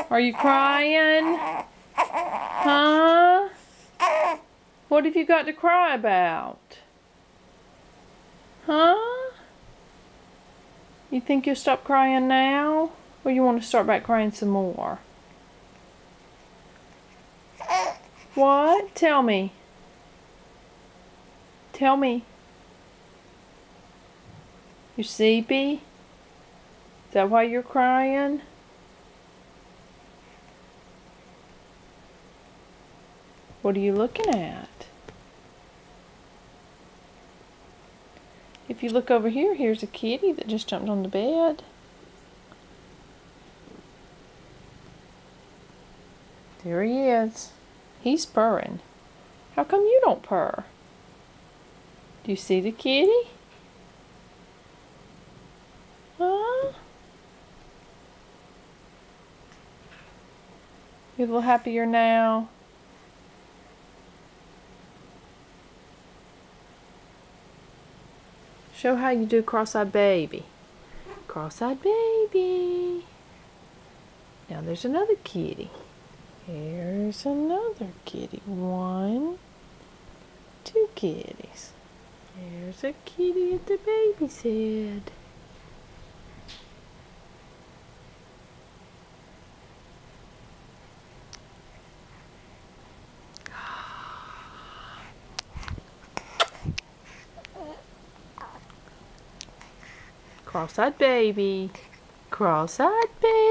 Are you crying? Huh? What have you got to cry about? Huh? You think you'll stop crying now? Or you want to start back crying some more? What? Tell me. Tell me. You're sleepy? Is that why you're crying? What are you looking at? If you look over here, here's a kitty that just jumped on the bed. There he is. He's purring. How come you don't purr? Do you see the kitty? Huh? You a little happier now? Show how you do cross-eyed baby. Cross-eyed baby. Now there's another kitty. Here's another kitty. 1, 2 kitties. There's a kitty at the baby's head. Cross-eyed baby. Cross-eyed baby.